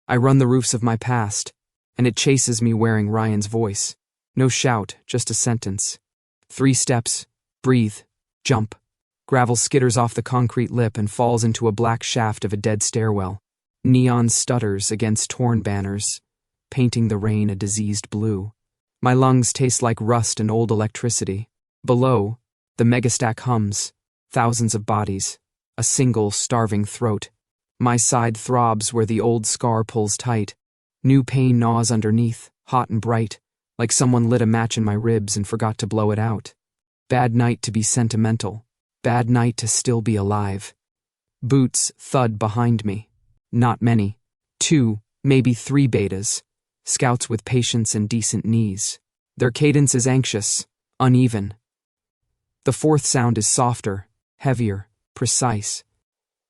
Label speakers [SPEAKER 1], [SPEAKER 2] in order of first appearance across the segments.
[SPEAKER 1] I run the roofs of my past, and it chases me wearing Ryan's voice. No shout, just a sentence. 3 steps, breathe, jump. Gravel skitters off the concrete lip and falls into a black shaft of a dead stairwell. Neon stutters against torn banners, painting the rain a diseased blue. My lungs taste like rust and old electricity. Below, the megastack hums, thousands of bodies, a single starving throat. My side throbs where the old scar pulls tight. New pain gnaws underneath, hot and bright, like someone lit a match in my ribs and forgot to blow it out. Bad night to be sentimental. Bad night to still be alive. Boots thud behind me. Not many. 2, maybe 3 betas. Scouts with patience and decent knees. Their cadence is anxious, uneven. The 4th sound is softer, heavier, precise.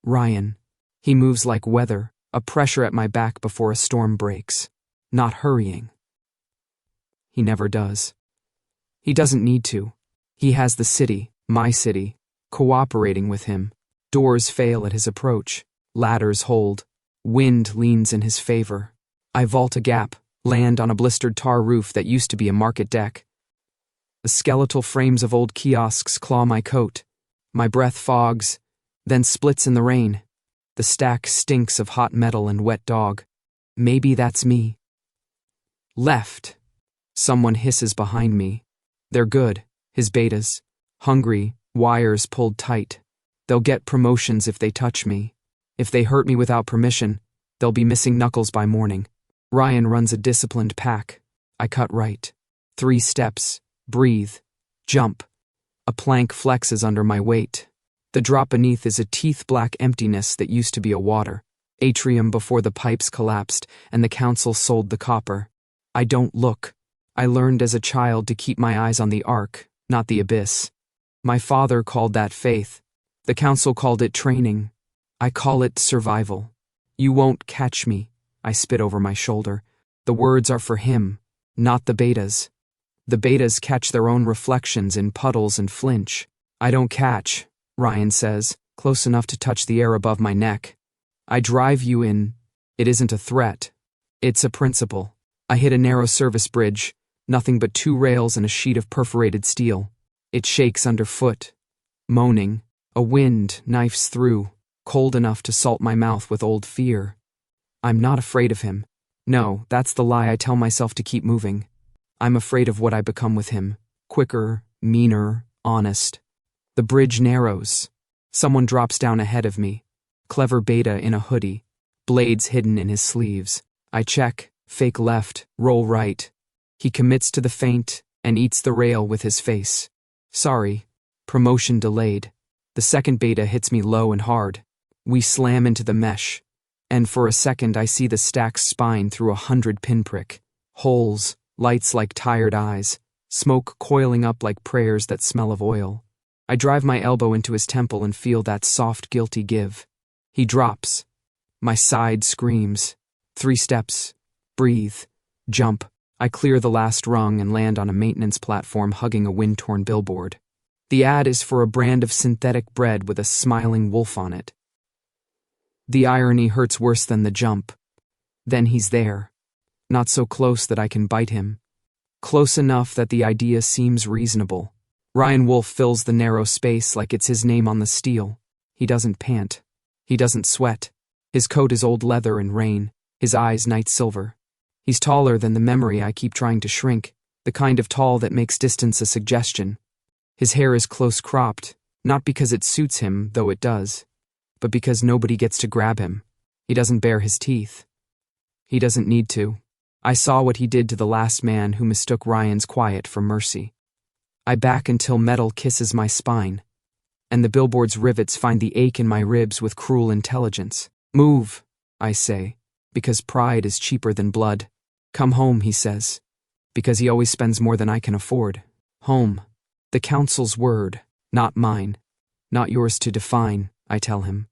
[SPEAKER 1] Ryan. He moves like weather, a pressure at my back before a storm breaks. Not hurrying. He never does. He doesn't need to. He has the city, my city, cooperating with him. Doors fail at his approach. Ladders hold. Wind leans in his favor. I vault a gap, land on a blistered tar roof that used to be a market deck. The skeletal frames of old kiosks claw my coat. My breath fogs, then splits in the rain. The stack stinks of hot metal and wet dog. Maybe that's me. Left. Someone hisses behind me. They're good, his betas. Hungry, wires pulled tight. They'll get promotions if they touch me. If they hurt me without permission, they'll be missing knuckles by morning. Ryan runs a disciplined pack. I cut right. 3 steps. Breathe. Jump. A plank flexes under my weight. The drop beneath is a teeth-black emptiness that used to be a water atrium before the pipes collapsed and the council sold the copper. I don't look. I learned as a child to keep my eyes on the arc, not the abyss. My father called that faith. The council called it training. I call it survival. You won't catch me, I spit over my shoulder. The words are for him, not the betas. The betas catch their own reflections in puddles and flinch. I don't catch, Ryan says, close enough to touch the air above my neck. I drive you in. It isn't a threat. It's a principle. I hit a narrow service bridge, nothing but 2 rails and a sheet of perforated steel. It shakes underfoot. Moaning, a wind knifes through, cold enough to salt my mouth with old fear. I'm not afraid of him. No, that's the lie I tell myself to keep moving. I'm afraid of what I become with him. Quicker, meaner, honest. The bridge narrows. Someone drops down ahead of me. Clever beta in a hoodie. Blades hidden in his sleeves. I check, fake left, roll right. He commits to the feint and eats the rail with his face. Sorry. Promotion delayed. The 2nd beta hits me low and hard. We slam into the mesh. And for a second I see the stack's spine through 100 pinprick. Holes, lights like tired eyes, smoke coiling up like prayers that smell of oil. I drive my elbow into his temple and feel that soft, guilty give. He drops. My side screams. 3 steps. Breathe. Jump. I clear the last rung and land on a maintenance platform hugging a wind-torn billboard. The ad is for a brand of synthetic bread with a smiling wolf on it. The irony hurts worse than the jump. Then he's there. Not so close that I can bite him. Close enough that the idea seems reasonable. Ryan Wolfe fills the narrow space like it's his name on the steel. He doesn't pant. He doesn't sweat. His coat is old leather and rain, his eyes night silver. He's taller than the memory I keep trying to shrink, the kind of tall that makes distance a suggestion. His hair is close cropped, not because it suits him, though it does, but because nobody gets to grab him. He doesn't bare his teeth. He doesn't need to. I saw what he did to the last man who mistook Ryan's quiet for mercy. I back until metal kisses my spine, and the billboard's rivets find the ache in my ribs with cruel intelligence. Move, I say, because pride is cheaper than blood. Come home, he says, because he always spends more than I can afford. Home. The council's word, not mine. Not yours to define, I tell him.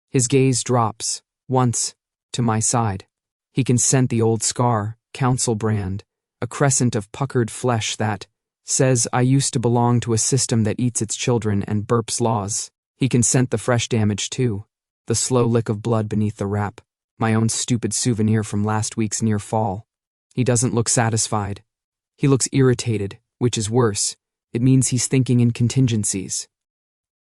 [SPEAKER 1] His gaze drops, once, to my side. He can scent the old scar, council brand, a crescent of puckered flesh that says I used to belong to a system that eats its children and burps laws. He can scent the fresh damage too, the slow lick of blood beneath the wrap. My own stupid souvenir from last week's near fall. He doesn't look satisfied. He looks irritated, which is worse. It means he's thinking in contingencies.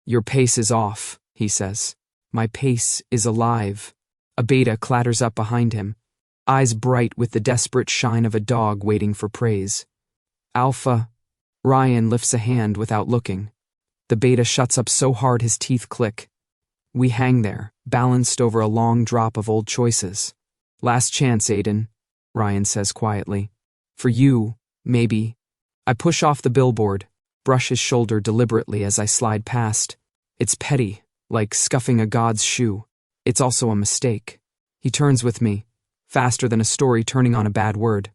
[SPEAKER 1] Your pace is off, he says. My pace is alive. A beta clatters up behind him, eyes bright with the desperate shine of a dog waiting for praise. Alpha. Ryan lifts a hand without looking. The beta shuts up so hard his teeth click. We hang there, balanced over a long drop of old choices. Last chance, Aiden, Ryan says quietly. For you, maybe. I push off the billboard, brush his shoulder deliberately as I slide past. It's petty, like scuffing a god's shoe. It's also a mistake. He turns with me, faster than a story turning on a bad word.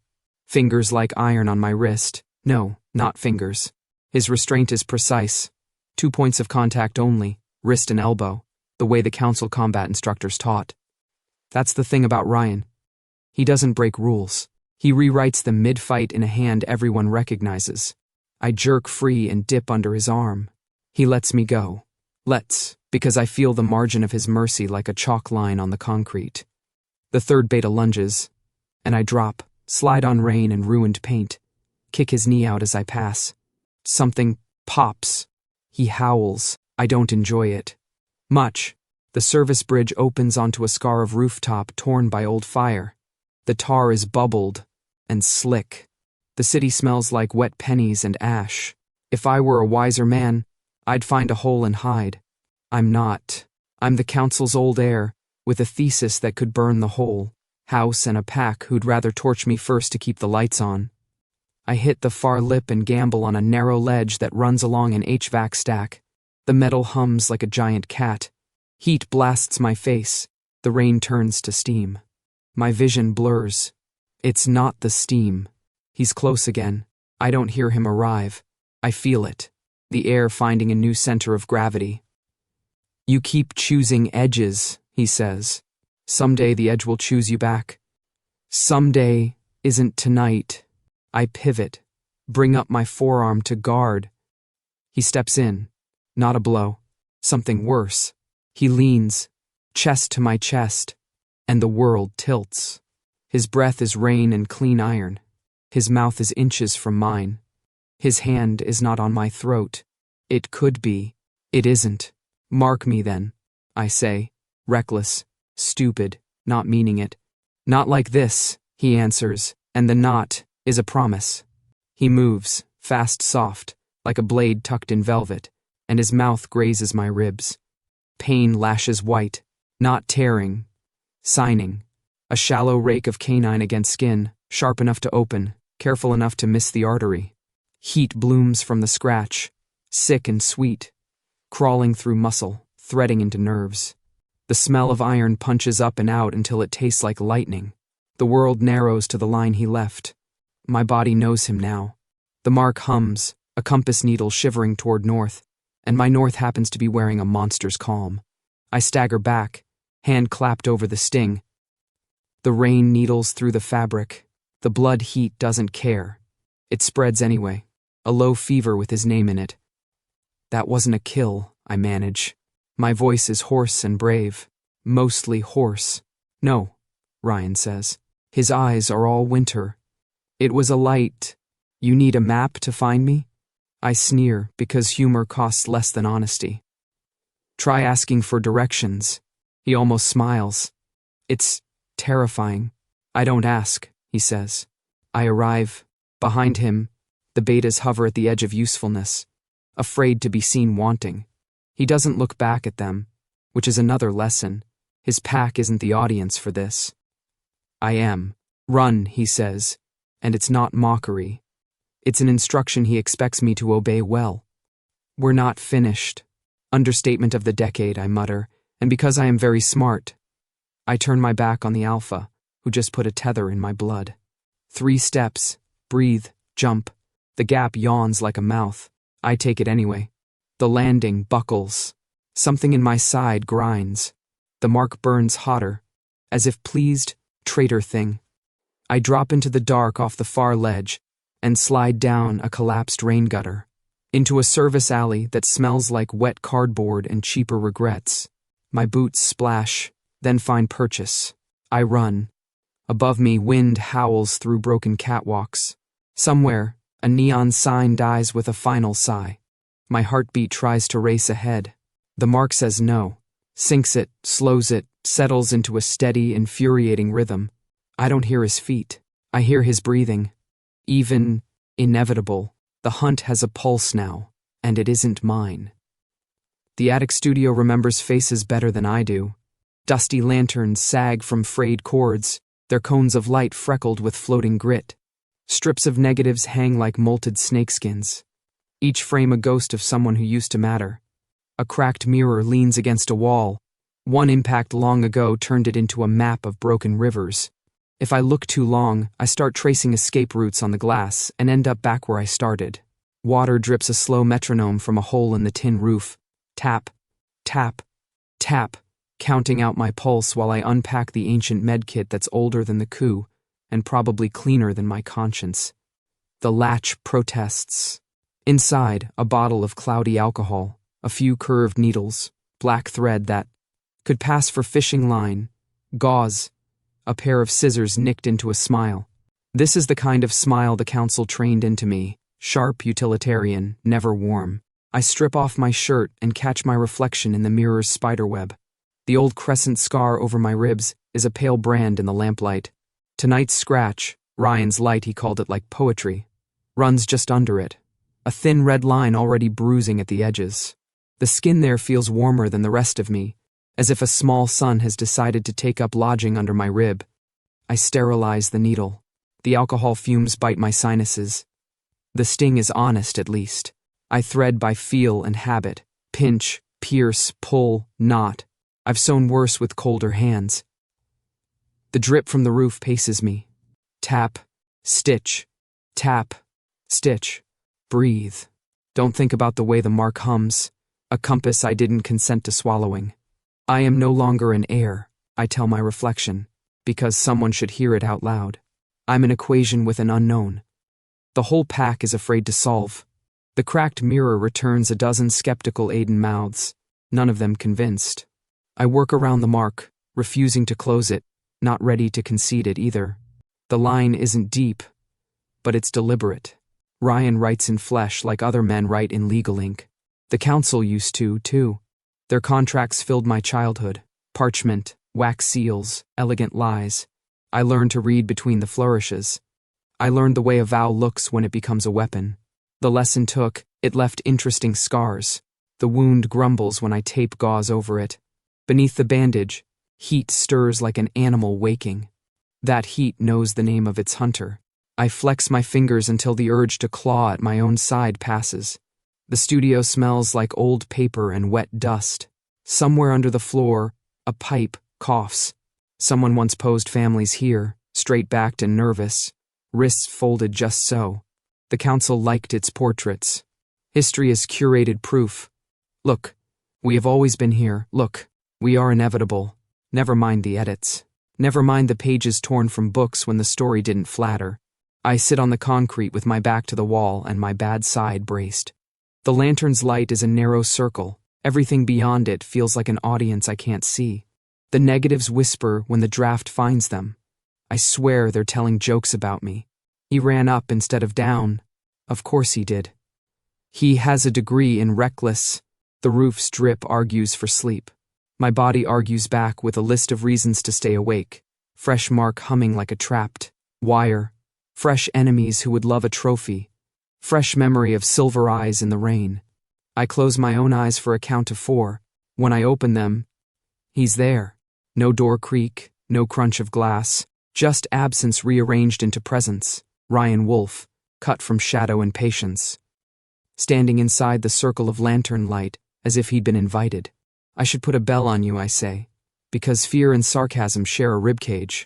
[SPEAKER 1] Fingers like iron on my wrist. No, not fingers. His restraint is precise. 2 points of contact only, wrist and elbow, the way the council combat instructors taught. That's the thing about Ryan. He doesn't break rules. He rewrites them mid-fight in a hand everyone recognizes. I jerk free and dip under his arm. He lets me go. Because I feel the margin of his mercy like a chalk line on the concrete. The third beta lunges, and I drop, slide on rain and ruined paint, kick his knee out as I pass. Something pops. He howls. I don't enjoy it. Much. The service bridge opens onto a scar of rooftop torn by old fire. The tar is bubbled and slick. The city smells like wet pennies and ash. If I were a wiser man, I'd find a hole and hide. I'm not. I'm the council's old heir, with a thesis that could burn the whole house and a pack who'd rather torch me first to keep the lights on. I hit the far lip and gamble on a narrow ledge that runs along an HVAC stack. The metal hums like a giant cat. Heat blasts my face. The rain turns to steam. My vision blurs. It's not the steam. He's close again. I don't hear him arrive. I feel it. The air finding a new center of gravity. You keep choosing edges, he says. Someday the edge will choose you back. Someday isn't tonight. I pivot, bring up my forearm to guard. He steps in. Not a blow. Something worse. He leans, chest to my chest, and the world tilts. His breath is rain and clean iron. His mouth is inches from mine. His hand is not on my throat. It could be. It isn't. Mark me then, I say, reckless, stupid, not meaning it. Not like this, he answers, and the not is a promise. He moves, fast, soft, like a blade tucked in velvet, and his mouth grazes my ribs. Pain lashes white, not tearing, signing. A shallow rake of canine against skin, sharp enough to open, careful enough to miss the artery. Heat blooms from the scratch, sick and sweet, crawling through muscle, threading into nerves. The smell of iron punches up and out until it tastes like lightning. The world narrows to the line he left. My body knows him now. The mark hums, a compass needle shivering toward north, and my north happens to be wearing a monster's calm. I stagger back, hand clapped over the sting. The rain needles through the fabric. The blood heat doesn't care. It spreads anyway, a low fever with his name in it. That wasn't a kill, I manage. My voice is hoarse and brave, mostly hoarse. No, Ryan says. His eyes are all winter. It was a light. You need a map to find me? I sneer because humor costs less than honesty. Try asking for directions. He almost smiles. It's terrifying. I don't ask, he says. I arrive. Behind him, the betas hover at the edge of usefulness, afraid to be seen wanting. He doesn't look back at them, which is another lesson. His pack isn't the audience for this. I am. Run, he says, and it's not mockery. It's an instruction he expects me to obey well. We're not finished. Understatement of the decade, I mutter, and because I am very smart, I turn my back on the alpha, who just put a tether in my blood. 3 steps, breathe, jump. The gap yawns like a mouth. I take it anyway. The landing buckles. Something in my side grinds. The mark burns hotter, as if pleased, traitor thing. I drop into the dark off the far ledge and slide down a collapsed rain gutter, into a service alley that smells like wet cardboard and cheaper regrets. My boots splash, then find purchase. I run. Above me, wind howls through broken catwalks. Somewhere, a neon sign dies with a final sigh. My heartbeat tries to race ahead. The mark says no, sinks it, slows it, settles into a steady, infuriating rhythm. I don't hear his feet. I hear his breathing. Even inevitable, the hunt has a pulse now, and it isn't mine. The attic studio remembers faces better than I do. Dusty lanterns sag from frayed cords, their cones of light freckled with floating grit. Strips of negatives hang like molted snakeskins. Each frame a ghost of someone who used to matter. A cracked mirror leans against a wall. One impact long ago turned it into a map of broken rivers. If I look too long, I start tracing escape routes on the glass and end up back where I started. Water drips a slow metronome from a hole in the tin roof. Tap, tap, tap, counting out my pulse while I unpack the ancient medkit that's older than the coup and probably cleaner than my conscience. The latch protests. Inside, a bottle of cloudy alcohol, a few curved needles, black thread that could pass for fishing line, gauze, a pair of scissors nicked into a smile. This is the kind of smile the council trained into me, sharp, utilitarian, never warm. I strip off my shirt and catch my reflection in the mirror's spiderweb. The old crescent scar over my ribs is a pale brand in the lamplight. Tonight's scratch, Ryan's light, he called it like poetry, runs just under it. A thin red line already bruising at the edges. The skin there feels warmer than the rest of me, as if a small sun has decided to take up lodging under my rib. I sterilize the needle. The alcohol fumes bite my sinuses. The sting is honest, at least. I thread by feel and habit. Pinch, pierce, pull, knot. I've sewn worse with colder hands. The drip from the roof paces me. Tap, stitch, tap, stitch. Breathe. Don't think about the way the mark hums. A compass I didn't consent to swallowing. I am no longer an heir, I tell my reflection, because someone should hear it out loud. I'm an equation with an unknown. The whole pack is afraid to solve. The cracked mirror returns a dozen skeptical Aiden mouths, none of them convinced. I work around the mark, refusing to close it, not ready to concede it either. The line isn't deep, but it's deliberate. Ryan writes in flesh like other men write in legal ink. The council used to, too. Their contracts filled my childhood. Parchment, wax seals, elegant lies. I learned to read between the flourishes. I learned the way a vow looks when it becomes a weapon. The lesson took, it left interesting scars. The wound grumbles when I tape gauze over it. Beneath the bandage, heat stirs like an animal waking. That heat knows the name of its hunter. I flex my fingers until the urge to claw at my own side passes. The studio smells like old paper and wet dust. Somewhere under the floor, a pipe coughs. Someone once posed families here, straight-backed and nervous, wrists folded just so. The council liked its portraits. History is curated proof. Look, we have always been here. Look, we are inevitable. Never mind the edits. Never mind the pages torn from books when the story didn't flatter. I sit on the concrete with my back to the wall and my bad side braced. The lantern's light is a narrow circle. Everything beyond it feels like an audience I can't see. The negatives whisper when the draft finds them. I swear they're telling jokes about me. He ran up instead of down. Of course he did. He has a degree in reckless. The roof's drip argues for sleep. My body argues back with a list of reasons to stay awake. Fresh mark humming like a trapped wire. Fresh enemies who would love a trophy. Fresh memory of silver eyes in the rain. I close my own eyes for a count of 4. When I open them, he's there. No door creak, no crunch of glass, just absence rearranged into presence. Ryan Wolfe, cut from shadow and patience. Standing inside the circle of lantern light, as if he'd been invited. I should put a bell on you, I say, because fear and sarcasm share a ribcage.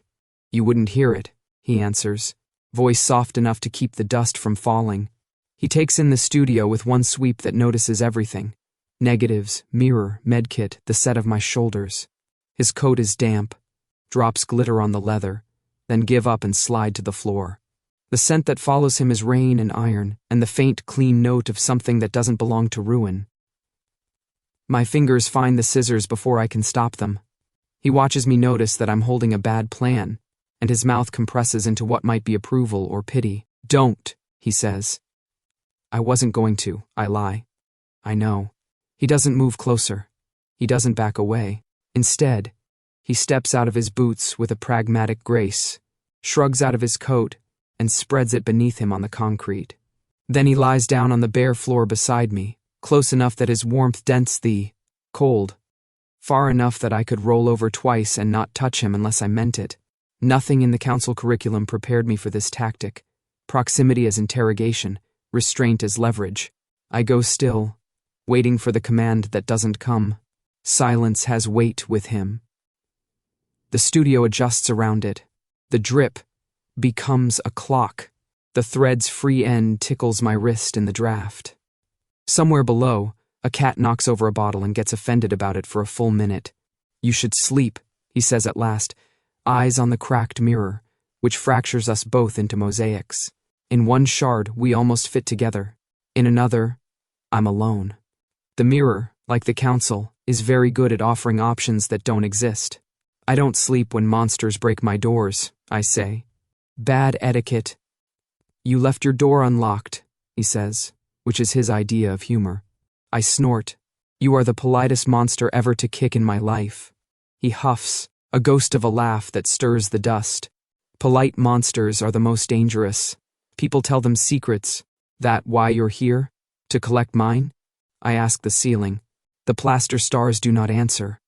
[SPEAKER 1] You wouldn't hear it, he answers, voice soft enough to keep the dust from falling. He takes in the studio with one sweep that notices everything. Negatives, mirror, medkit, the set of my shoulders. His coat is damp, drops glitter on the leather, then give up and slide to the floor. The scent that follows him is rain and iron, and the faint, clean note of something that doesn't belong to ruin. My fingers find the scissors before I can stop them. He watches me notice that I'm holding a bad plan, and his mouth compresses into what might be approval or pity. Don't, he says. I wasn't going to, I lie. I know. He doesn't move closer. He doesn't back away. Instead, he steps out of his boots with a pragmatic grace, shrugs out of his coat, and spreads it beneath him on the concrete. Then he lies down on the bare floor beside me, close enough that his warmth dents the cold, far enough that I could roll over twice and not touch him unless I meant it. Nothing in the council curriculum prepared me for this tactic. Proximity as interrogation, restraint as leverage. I go still, waiting for the command that doesn't come. Silence has weight with him. The studio adjusts around it. The drip becomes a clock. The thread's free end tickles my wrist in the draft. Somewhere below, a cat knocks over a bottle and gets offended about it for a full minute. You should sleep, he says at last, eyes on the cracked mirror, which fractures us both into mosaics. In one shard, we almost fit together. In another, I'm alone. The mirror, like the council, is very good at offering options that don't exist. I don't sleep when monsters break my doors, I say. Bad etiquette. You left your door unlocked, he says, which is his idea of humor. I snort. You are the politest monster ever to kick in my life. He huffs, a ghost of a laugh that stirs the dust. Polite monsters are the most dangerous. People tell them secrets. That why you're here? To collect mine? I ask the ceiling. The plaster stars do not answer.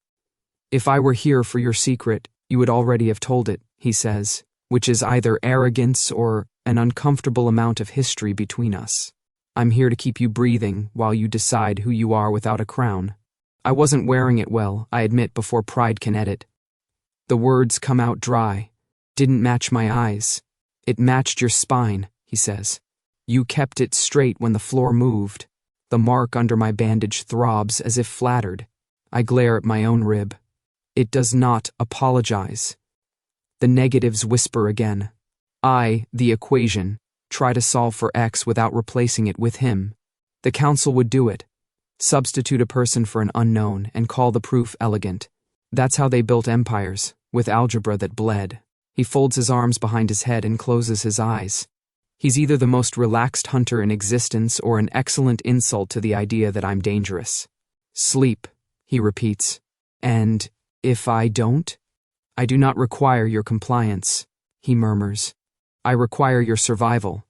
[SPEAKER 1] If I were here for your secret, you would already have told it, he says, which is either arrogance or an uncomfortable amount of history between us. I'm here to keep you breathing while you decide who you are without a crown. I wasn't wearing it well, I admit, before pride can edit. The words come out dry. Didn't match my eyes. It matched your spine, he says. You kept it straight when the floor moved. The mark under my bandage throbs as if flattered. I glare at my own rib. It does not apologize. The negatives whisper again. I, the equation, try to solve for X without replacing it with him. The council would do it. Substitute a person for an unknown and call the proof elegant. That's how they built empires, with algebra that bled. He folds his arms behind his head and closes his eyes. He's either the most relaxed hunter in existence or an excellent insult to the idea that I'm dangerous. Sleep, he repeats. And if I don't? I do not require your compliance, he murmurs. I require your survival.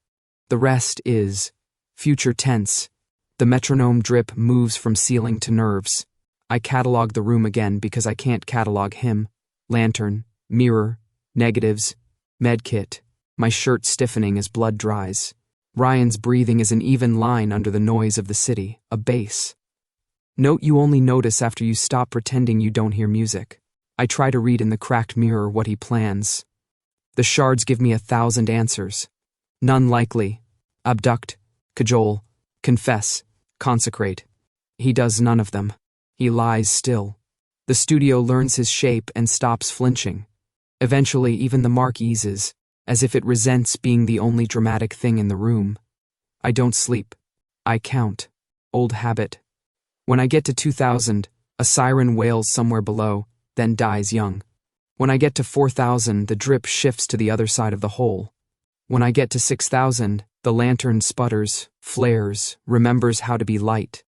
[SPEAKER 1] The rest is future tense. The metronome drip moves from ceiling to nerves. I catalog the room again because I can't catalog him. Lantern, mirror, negatives, medkit, my shirt stiffening as blood dries. Ryan's breathing is an even line under the noise of the city, a bass. Note you only notice after you stop pretending you don't hear music. I try to read in the cracked mirror what he plans. The shards give me 1,000 answers. None likely. Abduct, cajole, confess, consecrate. He does none of them. He lies still. The studio learns his shape and stops flinching. Eventually, even the mark eases, as if it resents being the only dramatic thing in the room. I don't sleep. I count. Old habit. When I get to 2,000, a siren wails somewhere below, then dies young. When I get to 4,000, the drip shifts to the other side of the hole. When I get to 6,000, the lantern sputters, flares, remembers how to be light.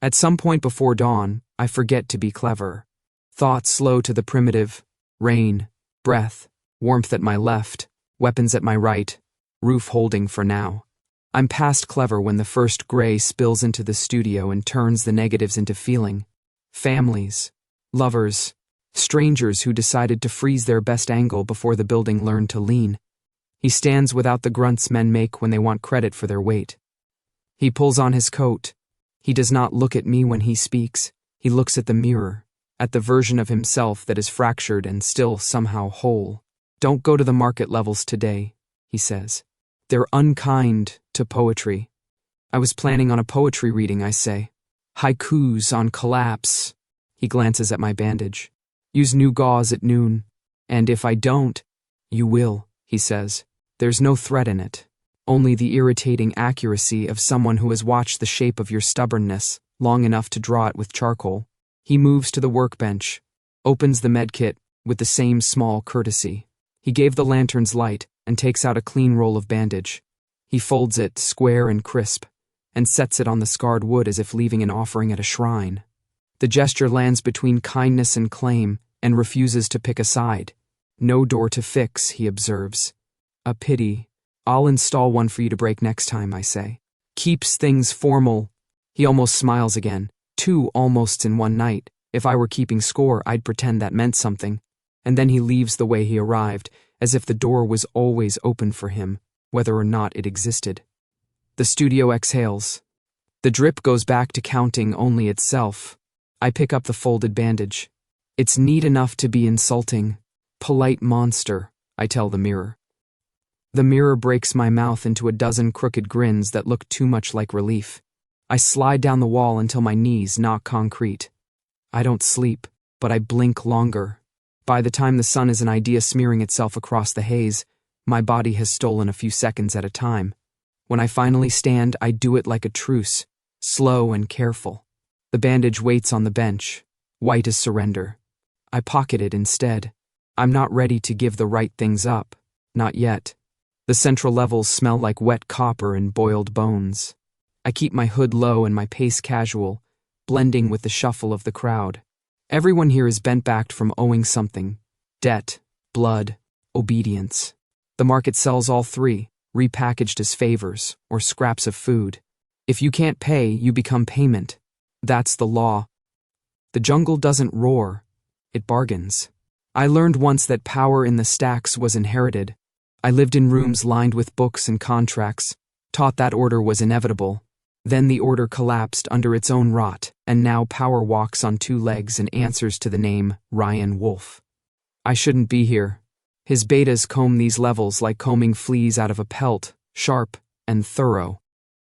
[SPEAKER 1] At some point before dawn, I forget to be clever. Thoughts slow to the primitive. Rain, breath, warmth at my left, weapons at my right, roof holding for now. I'm past clever when the first gray spills into the studio and turns the negatives into feeling. Families, lovers, strangers who decided to freeze their best angle before the building learned to lean. He stands without the grunts men make when they want credit for their weight. He pulls on his coat. He does not look at me when he speaks. He looks at the mirror, at the version of himself that is fractured and still somehow whole. Don't go to the market levels today, he says. They're unkind to poetry. I was planning on a poetry reading, I say. Haikus on collapse. He glances at my bandage. Use new gauze at noon. And if I don't, you will, he says. There's no threat in it. Only the irritating accuracy of someone who has watched the shape of your stubbornness long enough to draw it with charcoal. He moves to the workbench, opens the medkit, with the same small courtesy. He gave the lantern's light and takes out a clean roll of bandage. He folds it, square and crisp, and sets it on the scarred wood as if leaving an offering at a shrine. The gesture lands between kindness and claim and refuses to pick a side. No door to fix, he observes. A pity. I'll install one for you to break next time, I say. Keeps things formal. He almost smiles again. 2 almosts in one night. If I were keeping score, I'd pretend that meant something. And then he leaves the way he arrived, as if the door was always open for him, whether or not it existed. The studio exhales. The drip goes back to counting only itself. I pick up the folded bandage. It's neat enough to be insulting. Polite monster, I tell the mirror. The mirror breaks my mouth into a dozen crooked grins that look too much like relief. I slide down the wall until my knees knock concrete. I don't sleep, but I blink longer. By the time the sun is an idea smearing itself across the haze, my body has stolen a few seconds at a time. When I finally stand, I do it like a truce, slow and careful. The bandage waits on the bench, white as surrender. I pocket it instead. I'm not ready to give the right things up. Not yet. The central levels smell like wet copper and boiled bones. I keep my hood low and my pace casual, blending with the shuffle of the crowd. Everyone here is bent-backed from owing something. Debt, blood, obedience. The market sells all three, repackaged as favors or scraps of food. If you can't pay, you become payment. That's the law. The jungle doesn't roar. It bargains. I learned once that power in the stacks was inherited. I lived in rooms lined with books and contracts, taught that order was inevitable. Then the order collapsed under its own rot, and now power walks on 2 legs and answers to the name Ryan Wolfe. I shouldn't be here. His betas comb these levels like combing fleas out of a pelt, sharp and thorough.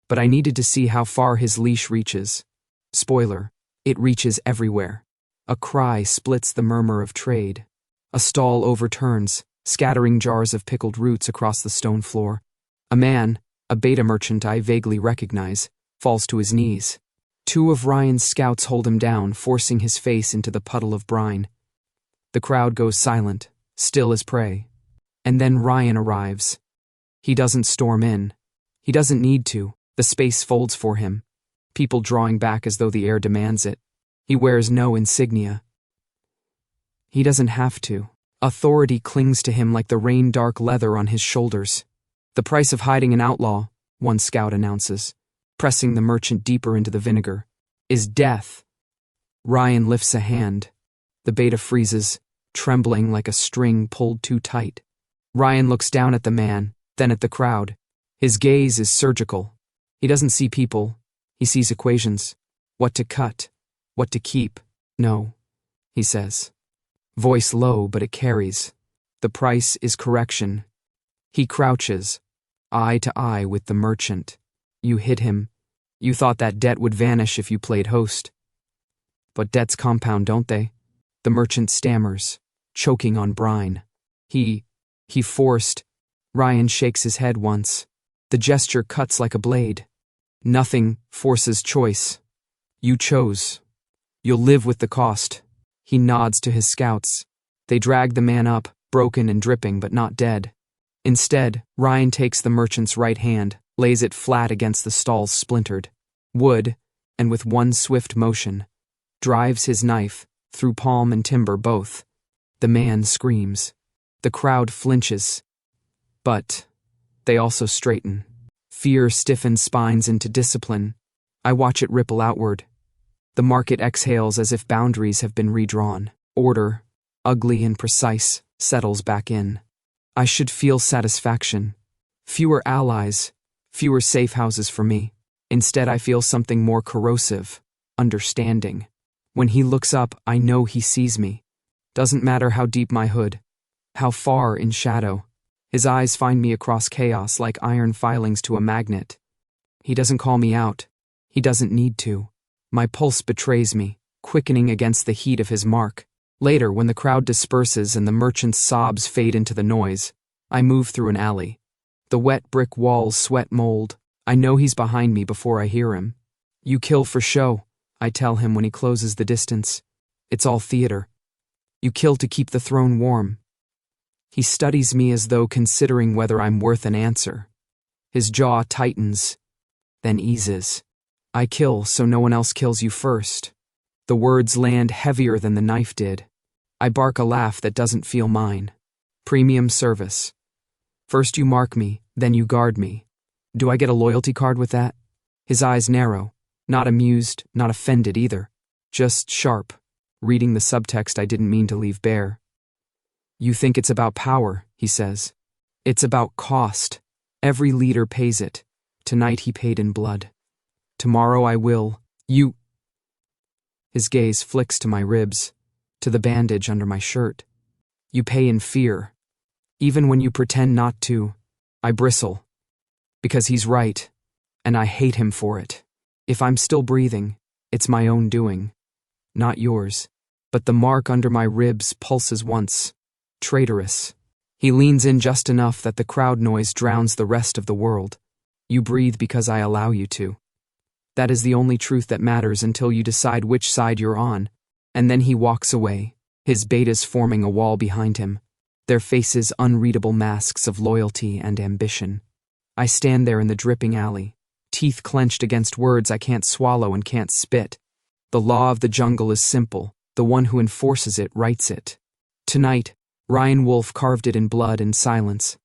[SPEAKER 1] But I needed to see how far his leash reaches. Spoiler, it reaches everywhere. A cry splits the murmur of trade. A stall overturns, scattering jars of pickled roots across the stone floor. A man, a beta merchant I vaguely recognize, falls to his knees. 2 of Ryan's scouts hold him down, forcing his face into the puddle of brine. The crowd goes silent, still as prey. And then Ryan arrives. He doesn't storm in. He doesn't need to. The space folds for him. People drawing back as though the air demands it. He wears no insignia. He doesn't have to. Authority clings to him like the rain-dark leather on his shoulders. The price of hiding an outlaw, one scout announces, pressing the merchant deeper into the vinegar, is death. Ryan lifts a hand. The beta freezes, trembling like a string pulled too tight. Ryan looks down at the man, then at the crowd. His gaze is surgical. He doesn't see people. He sees equations. What to cut, what to keep. No, he says. Voice low, but it carries. The price is correction. He crouches, eye to eye with the merchant. You hit him. You thought that debt would vanish if you played host. But debts compound, don't they? The merchant stammers, choking on brine. He forced. Ryan shakes his head once. The gesture cuts like a blade. Nothing forces choice. You chose. You'll live with the cost. He nods to his scouts. They drag the man up, broken and dripping but not dead. Instead, Ryan takes the merchant's right hand, lays it flat against the stall's splintered wood, and with one swift motion, drives his knife through palm and timber both. The man screams. The crowd flinches. But they also straighten. Fear stiffens spines into discipline. I watch it ripple outward. The market exhales as if boundaries have been redrawn. Order, ugly and precise, settles back in. I should feel satisfaction. Fewer allies, fewer safe houses for me. Instead, I feel something more corrosive, understanding. When he looks up, I know he sees me. Doesn't matter how deep my hood, how far in shadow. His eyes find me across chaos like iron filings to a magnet. He doesn't call me out. He doesn't need to. My pulse betrays me, quickening against the heat of his mark. Later, when the crowd disperses and the merchant's sobs fade into the noise, I move through an alley. The wet brick walls sweat mold. I know he's behind me before I hear him. You kill for show, I tell him when he closes the distance. It's all theater. You kill to keep the throne warm. He studies me as though considering whether I'm worth an answer. His jaw tightens, then eases. I kill so no one else kills you first. The words land heavier than the knife did. I bark a laugh that doesn't feel mine. Premium service. First you mark me, then you guard me. Do I get a loyalty card with that? His eyes narrow, not amused, not offended either. Just sharp, reading the subtext I didn't mean to leave bare. You think it's about power, he says. It's about cost. Every leader pays it. Tonight he paid in blood. Tomorrow I will. You. His gaze flicks to my ribs, to the bandage under my shirt. You pay in fear. Even when you pretend not to, I bristle. Because he's right, and I hate him for it. If I'm still breathing, it's my own doing. Not yours. But the mark under my ribs pulses once. Traitorous. He leans in just enough that the crowd noise drowns the rest of the world. You breathe because I allow you to. That is the only truth that matters until you decide which side you're on. And then he walks away, his betas forming a wall behind him, their faces unreadable masks of loyalty and ambition. I stand there in the dripping alley, teeth clenched against words I can't swallow and can't spit. The law of the jungle is simple. The one who enforces it writes it. Tonight, Ryan Wolfe carved it in blood and silence.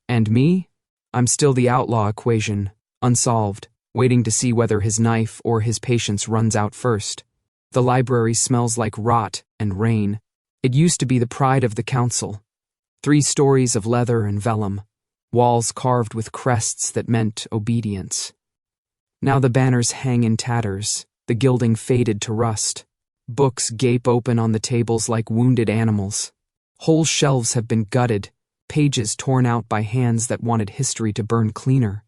[SPEAKER 1] And me? I'm still the outlaw equation, unsolved, waiting to see whether his knife or his patience runs out first. The library smells like rot and rain. It used to be the pride of the council. 3 stories of leather and vellum, walls carved with crests that meant obedience. Now the banners hang in tatters, the gilding faded to rust. Books gape open on the tables like wounded animals. Whole shelves have been gutted, pages torn out by hands that wanted history to burn cleaner.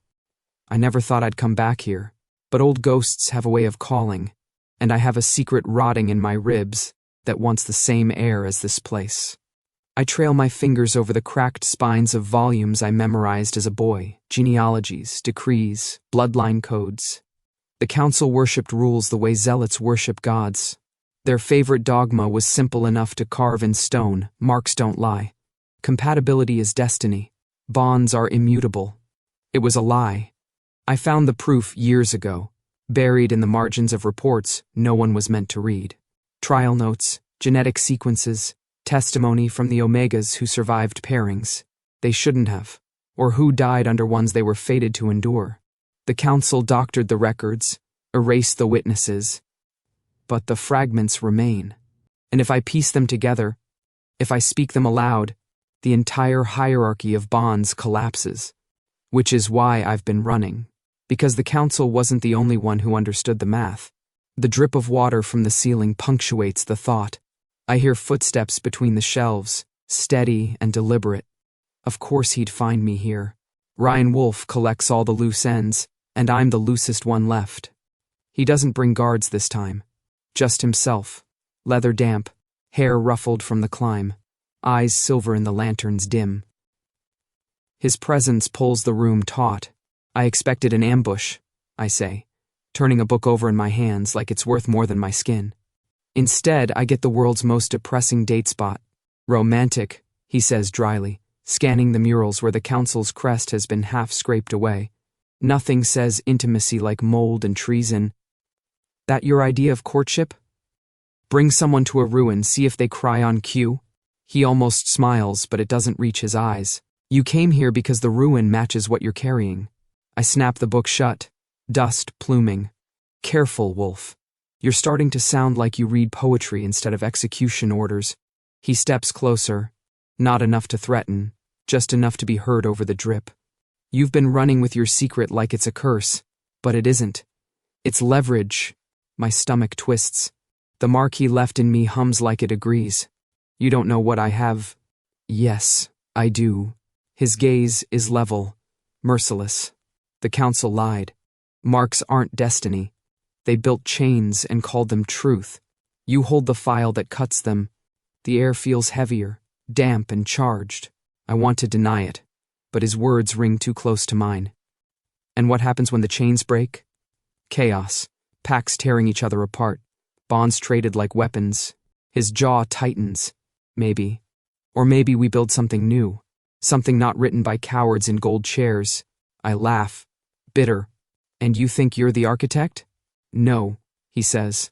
[SPEAKER 1] I never thought I'd come back here, but old ghosts have a way of calling, and I have a secret rotting in my ribs that wants the same air as this place. I trail my fingers over the cracked spines of volumes I memorized as a boy, genealogies, decrees, bloodline codes. The council worshipped rules the way zealots worship gods. Their favorite dogma was simple enough to carve in stone: marks don't lie. Compatibility is destiny. Bonds are immutable. It was a lie. I found the proof years ago, buried in the margins of reports no one was meant to read. Trial notes, genetic sequences, testimony from the Omegas who survived pairings. They shouldn't have, or who died under ones they were fated to endure. The council doctored the records, erased the witnesses, but the fragments remain. And if I piece them together, if I speak them aloud, the entire hierarchy of bonds collapses. Which is why I've been running. Because the council wasn't the only one who understood the math. The drip of water from the ceiling punctuates the thought. I hear footsteps between the shelves, steady and deliberate. Of course he'd find me here. Ryan Wolfe collects all the loose ends, and I'm the loosest one left. He doesn't bring guards this time. Just himself, leather damp, hair ruffled from the climb, eyes silver in the lantern's dim. His presence pulls the room taut. I expected an ambush, I say, turning a book over in my hands like it's worth more than my skin. Instead, I get the world's most depressing date spot. Romantic, he says dryly, scanning the murals where the council's crest has been half scraped away. Nothing says intimacy like mold and treason. That your idea of courtship? Bring someone to a ruin, see if they cry on cue? He almost smiles, but it doesn't reach his eyes. You came here because the ruin matches what you're carrying. I snap the book shut, dust pluming. Careful, Wolfe. You're starting to sound like you read poetry instead of execution orders. He steps closer, not enough to threaten, just enough to be heard over the drip. You've been running with your secret like it's a curse, but it isn't. It's leverage. My stomach twists. The mark he left in me hums like it agrees. You don't know what I have. Yes, I do. His gaze is level, merciless. The council lied. Marks aren't destiny. They built chains and called them truth. You hold the file that cuts them. The air feels heavier, damp and charged. I want to deny it, but his words ring too close to mine. And what happens when the chains break? Chaos. Packs tearing each other apart, bonds traded like weapons. His jaw tightens. Maybe. Or maybe we build something new. Something not written by cowards in gold chairs. I laugh. Bitter. And you think you're the architect? No, he says.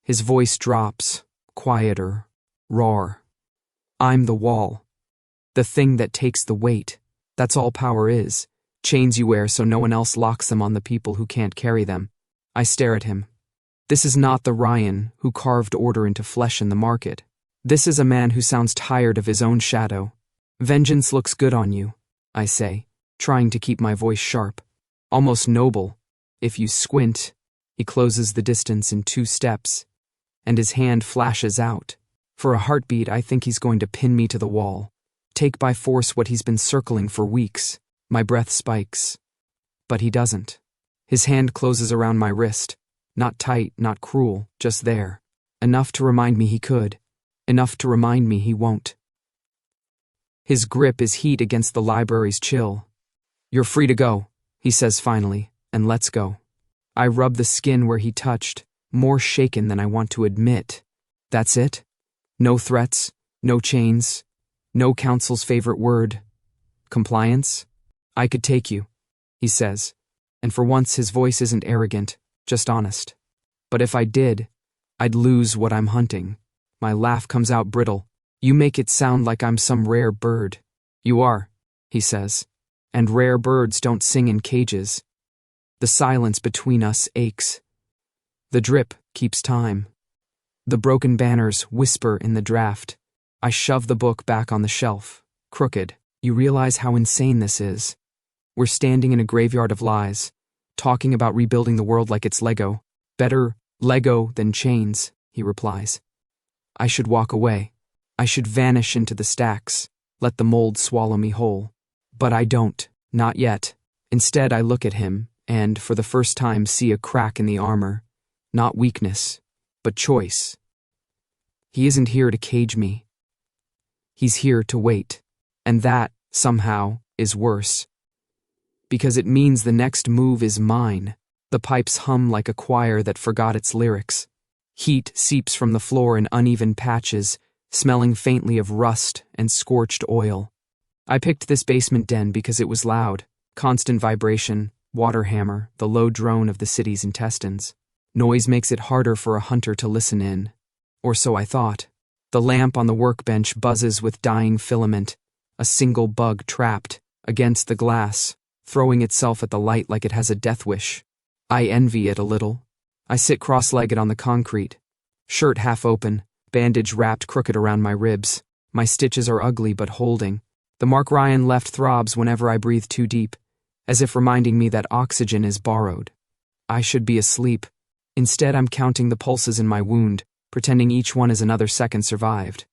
[SPEAKER 1] His voice drops. Quieter. Roar. I'm the wall. The thing that takes the weight. That's all power is. Chains you wear so no one else locks them on the people who can't carry them. I stare at him. This is not the Ryan who carved order into flesh in the market. This is a man who sounds tired of his own shadow. Vengeance looks good on you, I say, trying to keep my voice sharp. Almost noble. If you squint. He closes the distance in 2 steps, and his hand flashes out. For a heartbeat, I think he's going to pin me to the wall. Take by force what he's been circling for weeks. My breath spikes. But he doesn't. His hand closes around my wrist. Not tight, not cruel, just there. Enough to remind me he could. Enough to remind me he won't. His grip is heat against the library's chill. You're free to go, he says finally, and let's go. I rub the skin where he touched, more shaken than I want to admit. That's it? No threats, no chains, no council's favorite word. Compliance? I could take you, he says, and for once his voice isn't arrogant, just honest. But if I did, I'd lose what I'm hunting. My laugh comes out brittle. You make it sound like I'm some rare bird. You are, he says, and rare birds don't sing in cages. The silence between us aches. The drip keeps time. The broken banners whisper in the draft. I shove the book back on the shelf, crooked. You realize how insane this is. We're standing in a graveyard of lies, talking about rebuilding the world like it's Lego. Better Lego than chains, he replies. I should walk away. I should vanish into the stacks, let the mold swallow me whole. But I don't, not yet. Instead, I look at him and, for the first time, see a crack in the armor. Not weakness, but choice. He isn't here to cage me. He's here to wait. And that, somehow, is worse. Because it means the next move is mine. The pipes hum like a choir that forgot its lyrics. Heat seeps from the floor in uneven patches, smelling faintly of rust and scorched oil. I picked this basement den because it was loud. Constant vibration, water hammer, the low drone of the city's intestines. Noise makes it harder for a hunter to listen in. Or so I thought. The lamp on the workbench buzzes with dying filament, a single bug trapped against the glass, throwing itself at the light like it has a death wish. I envy it a little. I sit cross-legged on the concrete, shirt half open, bandage wrapped crooked around my ribs. My stitches are ugly but holding. The mark Ryan left throbs whenever I breathe too deep, as if reminding me that oxygen is borrowed. I should be asleep. Instead, I'm counting the pulses in my wound, pretending each one is another second survived.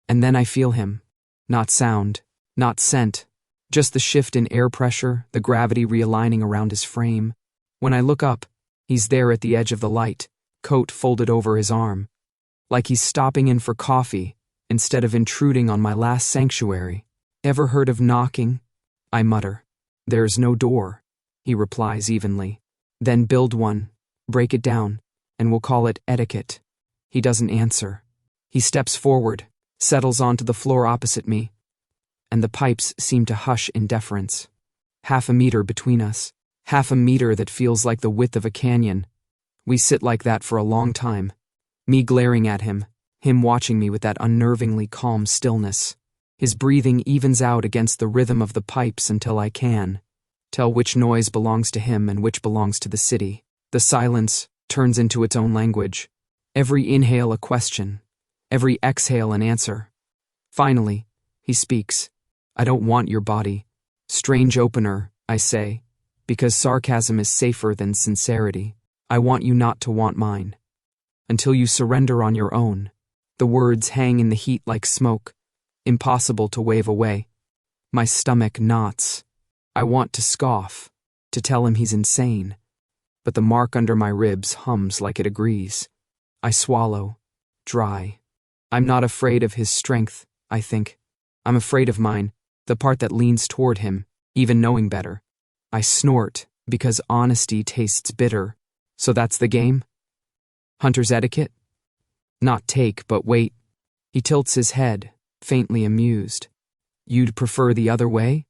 [SPEAKER 1] And then I feel him. Not sound, not scent, just the shift in air pressure, the gravity realigning around his frame. When I look up, he's there at the edge of the light, coat folded over his arm. Like he's stopping in for coffee, instead of intruding on my last sanctuary. Ever heard of knocking? I mutter. There's no door, he replies evenly. Then build one, break it down, and we'll call it etiquette. He doesn't answer. He steps forward, settles onto the floor opposite me, and the pipes seem to hush in deference. 1/2 meter between us, 1/2 meter that feels like the width of a canyon. We sit like that for a long time, me glaring at him, him watching me with that unnervingly calm stillness. His breathing evens out against the rhythm of the pipes until I can tell which noise belongs to him and which belongs to the city. The silence turns into its own language. Every inhale a question, every exhale an answer. Finally, he speaks. I don't want your body. Strange opener, I say, because sarcasm is safer than sincerity. I want you not to want mine. Until you surrender on your own. The words hang in the heat like smoke, impossible to wave away. My stomach knots. I want to scoff, to tell him he's insane, but the mark under my ribs hums like it agrees. I swallow, dry. I'm not afraid of his strength, I think. I'm afraid of mine, the part that leans toward him, even knowing better. I snort, because honesty tastes bitter. So that's the game? Hunter's etiquette? Not take, but wait, He tilts his head, faintly amused. You'd prefer the other way?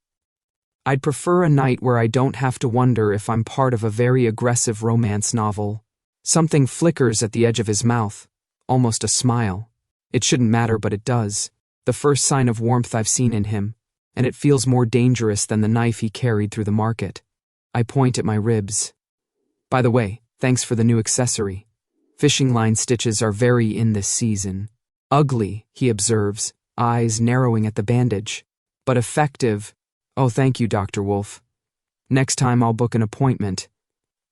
[SPEAKER 1] I'd prefer a night where I don't have to wonder if I'm part of a very aggressive romance novel. Something flickers at the edge of his mouth, almost a smile. It shouldn't matter, but it does. The first sign of warmth I've seen in him, and it feels more dangerous than the knife he carried through the market. I point at my ribs. By the way, thanks for the new accessory. Fishing line stitches are very in this season. Ugly, he observes, eyes narrowing at the bandage. But effective. Oh, thank you, Dr. Wolfe. Next time I'll book an appointment.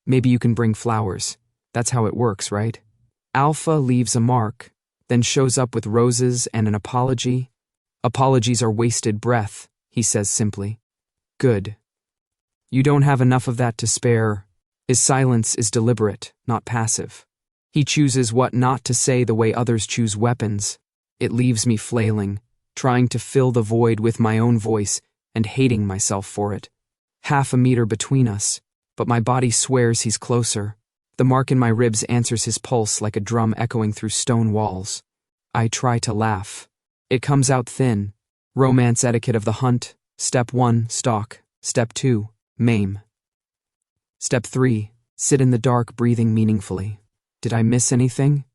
[SPEAKER 1] Maybe you can bring flowers. That's how it works, right? Alpha leaves a mark, then shows up with roses and an apology. Apologies are wasted breath, he says simply. Good. You don't have enough of that to spare. His silence is deliberate, not passive. He chooses what not to say the way others choose weapons. It leaves me flailing, trying to fill the void with my own voice and hating myself for it. Half a meter between us, but my body swears he's closer. The mark in my ribs answers his pulse like a drum echoing through stone walls. I try to laugh. It comes out thin. Romance etiquette of the hunt. Step 1, stalk. Step 2, maim. Step 3, sit in the dark breathing meaningfully. Did I miss anything?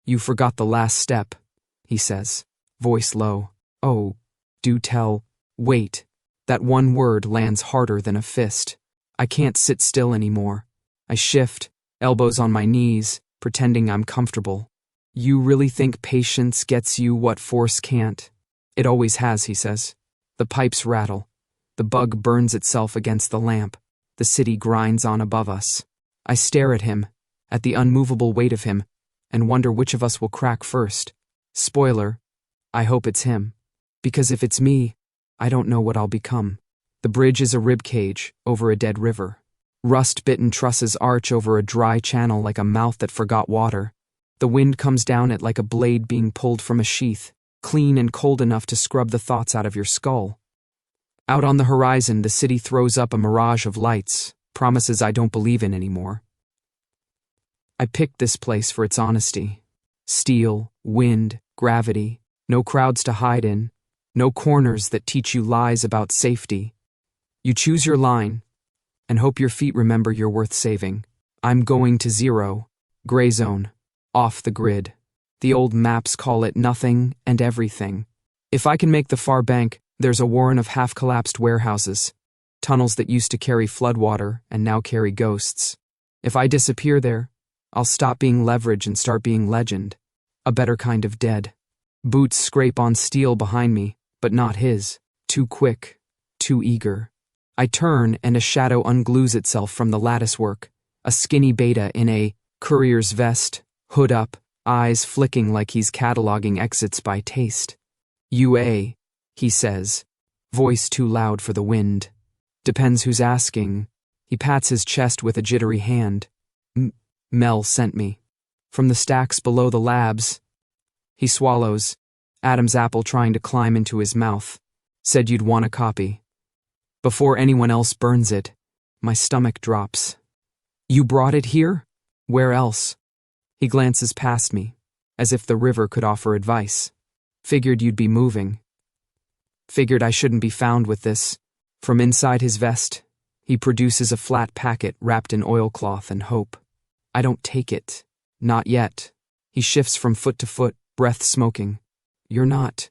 [SPEAKER 1] You forgot the last step, he says, voice low. Oh, do tell. Wait. That one word lands harder than a fist. I can't sit still anymore. I shift, elbows on my knees, pretending I'm comfortable. You really think patience gets you what force can't? It always has, he says. The pipes rattle. The bug burns itself against the lamp. The city grinds on above us. I stare at him, at the unmovable weight of him, and wonder which of us will crack first. Spoiler, I hope it's him. Because if it's me, I don't know what I'll become. The bridge is a rib cage over a dead river. Rust-bitten trusses arch over a dry channel like a mouth that forgot water. The wind comes down it like a blade being pulled from a sheath, clean and cold enough to scrub the thoughts out of your skull. Out on the horizon, the city throws up a mirage of lights, promises I don't believe in anymore. I picked this place for its honesty. Steel, wind, gravity, no crowds to hide in, no corners that teach you lies about safety. You choose your line, and hope your feet remember you're worth saving. I'm going to zero, gray zone, off the grid. The old maps call it nothing and everything. If I can make the far bank, there's a warren of half-collapsed warehouses, tunnels that used to carry floodwater and now carry ghosts. If I disappear there, I'll stop being leverage and start being legend, a better kind of dead. Boots scrape on steel behind me, but not his. Too quick, too eager. I turn and a shadow unglues itself from the latticework, a skinny beta in a courier's vest, hood up, eyes flicking like he's cataloging exits by taste. UA, he says, voice too loud for the wind. Depends who's asking. He pats his chest with a jittery hand. Mel sent me. From the stacks below the labs. He swallows, Adam's apple trying to climb into his mouth. Said you'd want a copy. Before anyone else burns it, my stomach drops. You brought it here? Where else? He glances past me, as if the river could offer advice. Figured you'd be moving. Figured I shouldn't be found with this. From inside his vest, he produces a flat packet wrapped in oilcloth and hope. I don't take it. Not yet. He shifts from foot to foot, breath smoking. You're not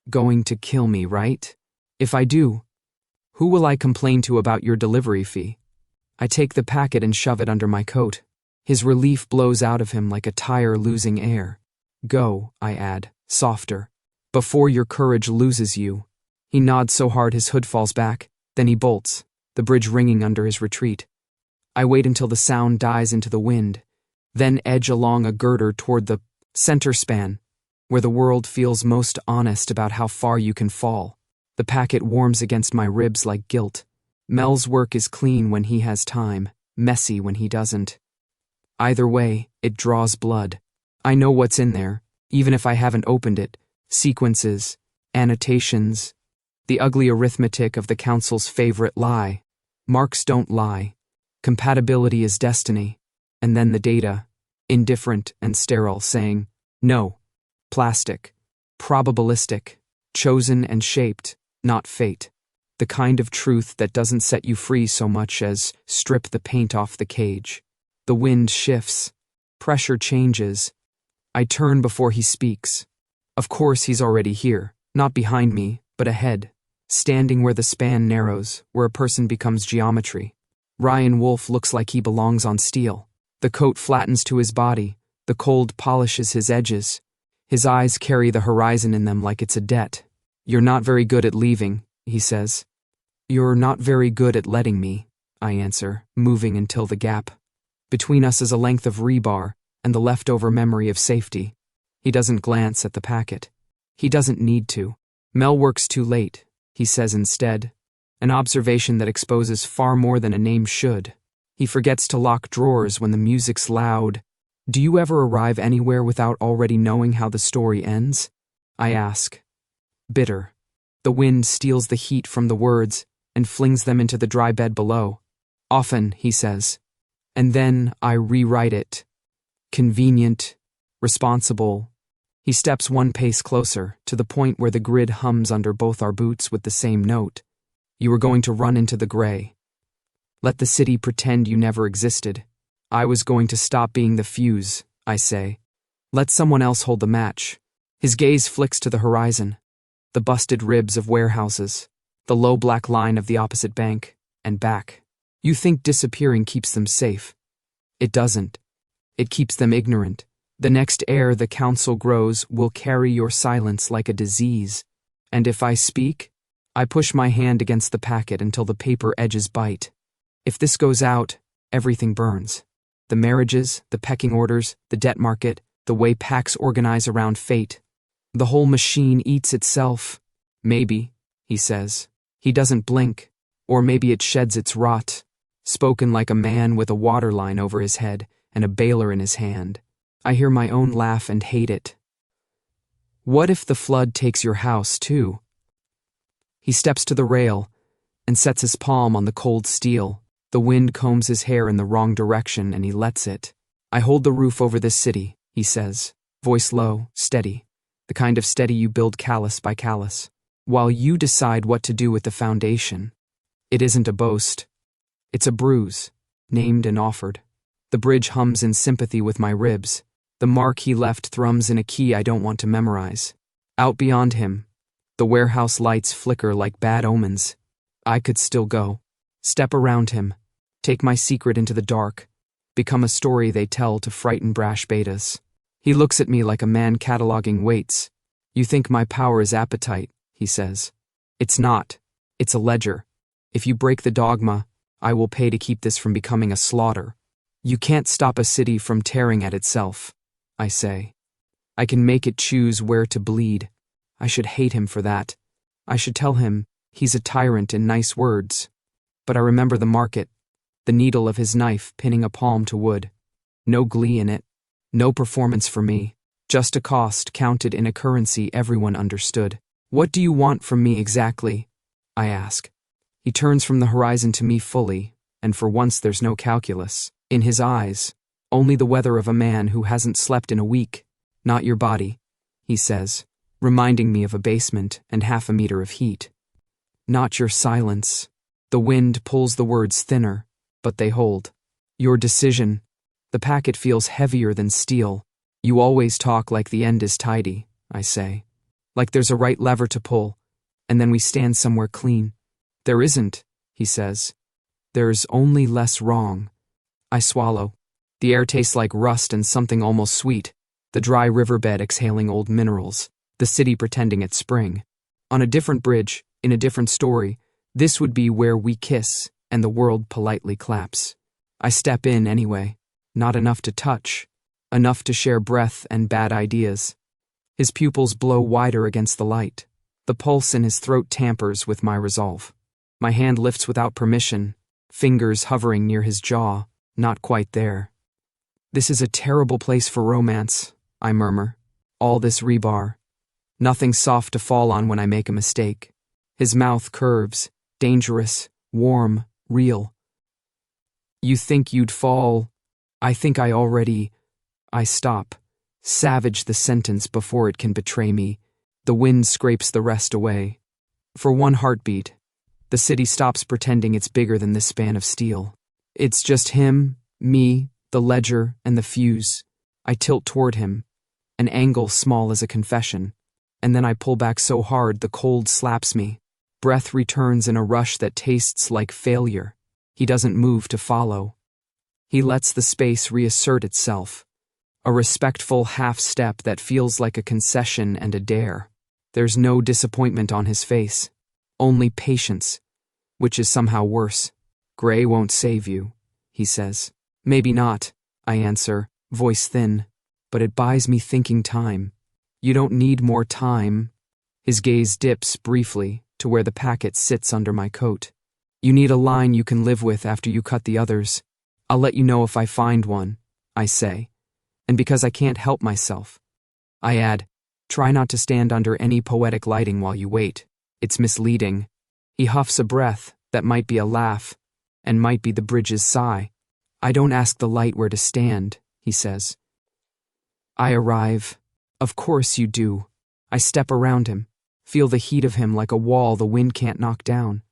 [SPEAKER 1] going to kill me, right? If I do, who will I complain to about your delivery fee? I take the packet and shove it under my coat. His relief blows out of him like a tire losing air. Go, I add, softer. Before your courage loses you. He nods so hard his hood falls back, then he bolts, the bridge ringing under his retreat. I wait until the sound dies into the wind, then edge along a girder toward the center span, where the world feels most honest about how far you can fall. The packet warms against my ribs like guilt. Mel's work is clean when he has time, messy when he doesn't. Either way, it draws blood. I know what's in there, even if I haven't opened it. Sequences, annotations, the ugly arithmetic of the council's favorite lie. Marks don't lie. Compatibility is destiny. And then the data, indifferent and sterile, saying, no, Plastic. Probabilistic. Chosen and shaped, not fate. The kind of truth that doesn't set you free so much as strip the paint off the cage. The wind shifts. Pressure changes. I turn before he speaks. Of course he's already here, not behind me, but ahead, standing where the span narrows, where a person becomes geometry. Ryan Wolfe looks like he belongs on steel. The coat flattens to his body, the cold polishes his edges. His eyes carry the horizon in them like it's a debt. You're not very good at leaving, he says. You're not very good at letting me, I answer, moving until the gap between us is a length of rebar and the leftover memory of safety. He doesn't glance at the packet. He doesn't need to. Mel works too late, he says instead, an observation that exposes far more than a name should. He forgets to lock drawers when the music's loud. Do you ever arrive anywhere without already knowing how the story ends? I ask. Bitter. The wind steals the heat from the words and flings them into the dry bed below. Often, he says. And then I rewrite it. Convenient, responsible. He steps one pace closer, to the point where the grid hums under both our boots with the same note. You were going to run into the gray. Let the city pretend you never existed. I was going to stop being the fuse, I say. Let someone else hold the match. His gaze flicks to the horizon. The busted ribs of warehouses. The low black line of the opposite bank. And back. You think disappearing keeps them safe. It doesn't. It keeps them ignorant. The next heir the council grows will carry your silence like a disease. And if I speak, I push my hand against the packet until the paper edges bite. If this goes out, everything burns. The marriages, the pecking orders, the debt market, the way packs organize around fate. The whole machine eats itself. Maybe, he says. He doesn't blink. Or maybe it sheds its rot. Spoken like a man with a waterline over his head and a baler in his hand. I hear my own laugh and hate it. What if the flood takes your house, too? He steps to the rail and sets his palm on the cold steel. The wind combs his hair in the wrong direction and he lets it. I hold the roof over this city, he says, voice low, steady, the kind of steady you build callus by callus, while you decide what to do with the foundation. It isn't a boast. It's a bruise, named and offered. The bridge hums in sympathy with my ribs. The mark he left thrums in a key I don't want to memorize. Out beyond him, the warehouse lights flicker like bad omens. I could still go. Step around him. Take my secret into the dark. Become a story they tell to frighten brash betas. He looks at me like a man cataloging weights. You think my power is appetite, he says. It's not. It's a ledger. If you break the dogma, I will pay to keep this from becoming a slaughter. You can't stop a city from tearing at itself, I say. I can make it choose where to bleed. I should hate him for that. I should tell him he's a tyrant in nice words. But I remember the market, the needle of his knife pinning a palm to wood. No glee in it. No performance for me. Just a cost counted in a currency everyone understood. What do you want from me exactly? I ask. He turns from the horizon to me fully, and for once there's no calculus. In his eyes, only the weather of a man who hasn't slept in a week. Not your body, he says, reminding me of a basement and half a meter of heat. Not your silence. The wind pulls the words thinner, but they hold. Your decision. The packet feels heavier than steel. You always talk like the end is tidy, I say. Like there's a right lever to pull, and then we stand somewhere clean. There isn't, he says. There's only less wrong. I swallow. The air tastes like rust and something almost sweet. The dry riverbed exhaling old minerals. The city pretending it's spring. On a different bridge, in a different story, this would be where we kiss, and the world politely claps. I step in anyway. Not enough to touch. Enough to share breath and bad ideas. His pupils blow wider against the light. The pulse in his throat tampers with my resolve. My hand lifts without permission, fingers hovering near his jaw, not quite there. This is a terrible place for romance, I murmur. All this rebar. Nothing soft to fall on when I make a mistake. His mouth curves, dangerous, warm, real. You think you'd fall? I think I stop. Savage the sentence before it can betray me. The wind scrapes the rest away. For one heartbeat, the city stops pretending it's bigger than this span of steel. It's just him, me, the ledger, and the fuse. I tilt toward him, an angle small as a confession, and then I pull back so hard the cold slaps me. Breath returns in a rush that tastes like failure. He doesn't move to follow. He lets the space reassert itself. A respectful half-step that feels like a concession and a dare. There's no disappointment on his face. Only patience, which is somehow worse. Gray won't save you, he says. Maybe not, I answer, voice thin, but it buys me thinking time. You don't need more time. His gaze dips briefly to where the packet sits under my coat. You need a line you can live with after you cut the others. I'll let you know if I find one, I say. And because I can't help myself, I add, try not to stand under any poetic lighting while you wait. It's misleading. He huffs a breath that might be a laugh, and might be the bridge's sigh. I don't ask the light where to stand, he says. I arrive. Of course you do. I step around him, feel the heat of him like a wall the wind can't knock down,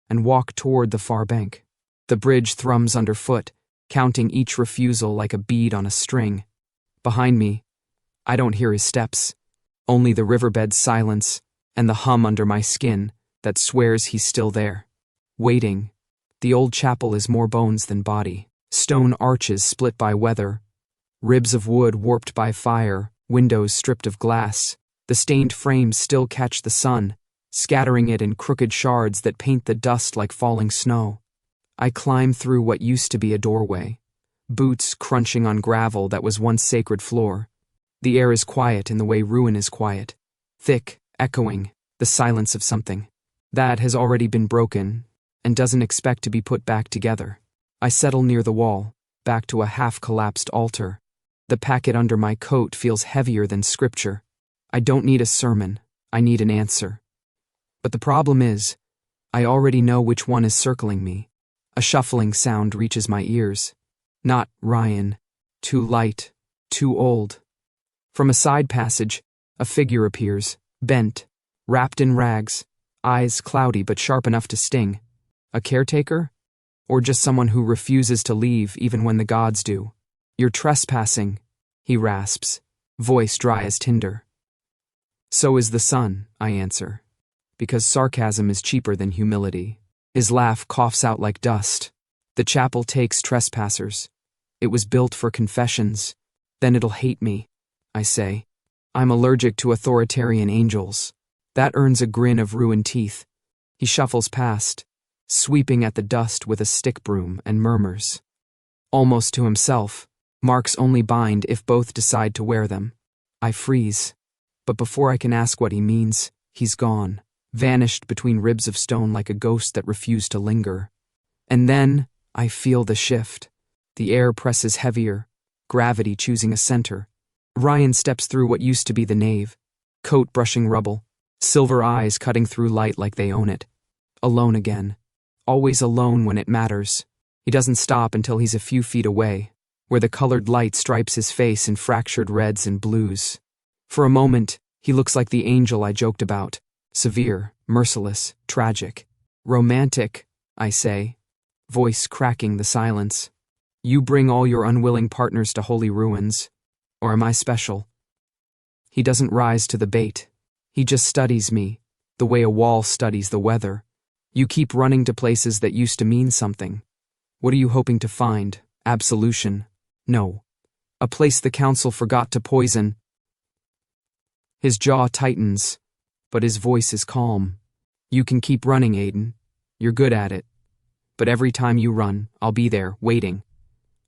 [SPEAKER 1] and walk toward the far bank. The bridge thrums underfoot, counting each refusal like a bead on a string. Behind me, I don't hear his steps, only the riverbed's silence and the hum under my skin that swears he's still there. Waiting. The old chapel is more bones than body. Stone arches split by weather, ribs of wood warped by fire, windows stripped of glass. The stained frames still catch the sun, scattering it in crooked shards that paint the dust like falling snow. I climb through what used to be a doorway, boots crunching on gravel that was once sacred floor. The air is quiet in the way ruin is quiet, thick, echoing, the silence of something that has already been broken and doesn't expect to be put back together. I settle near the wall, back to a half-collapsed altar. The packet under my coat feels heavier than scripture. I don't need a sermon, I need an answer. But the problem is, I already know which one is circling me. A shuffling sound reaches my ears. Not Ryan. Too light. Too old. From a side passage, a figure appears, bent, wrapped in rags, eyes cloudy but sharp enough to sting. A caretaker? Or just someone who refuses to leave even when the gods do? You're trespassing, he rasps, voice dry as tinder. So is the sun, I answer, because sarcasm is cheaper than humility. His laugh coughs out like dust. The chapel takes trespassers. It was built for confessions. Then it'll hate me, I say. I'm allergic to authoritarian angels. That earns a grin of ruined teeth. He shuffles past, sweeping at the dust with a stick broom and murmurs. Almost to himself, marks only bind if both decide to wear them. I freeze. But before I can ask what he means, he's gone, vanished between ribs of stone like a ghost that refused to linger. And then, I feel the shift. The air presses heavier, gravity choosing a center. Ryan steps through what used to be the nave, coat brushing rubble, silver eyes cutting through light like they own it. Alone again. Always alone when it matters. He doesn't stop until he's a few feet away, where the colored light stripes his face in fractured reds and blues. For a moment, he looks like the angel I joked about. Severe, merciless, tragic. Romantic, I say, voice cracking the silence. You bring all your unwilling partners to holy ruins. Or am I special? He doesn't rise to the bait. He just studies me, the way a wall studies the weather. You keep running to places that used to mean something. What are you hoping to find? Absolution? No. A place the council forgot to poison. His jaw tightens, but his voice is calm. You can keep running, Aiden. You're good at it. But every time you run, I'll be there, waiting.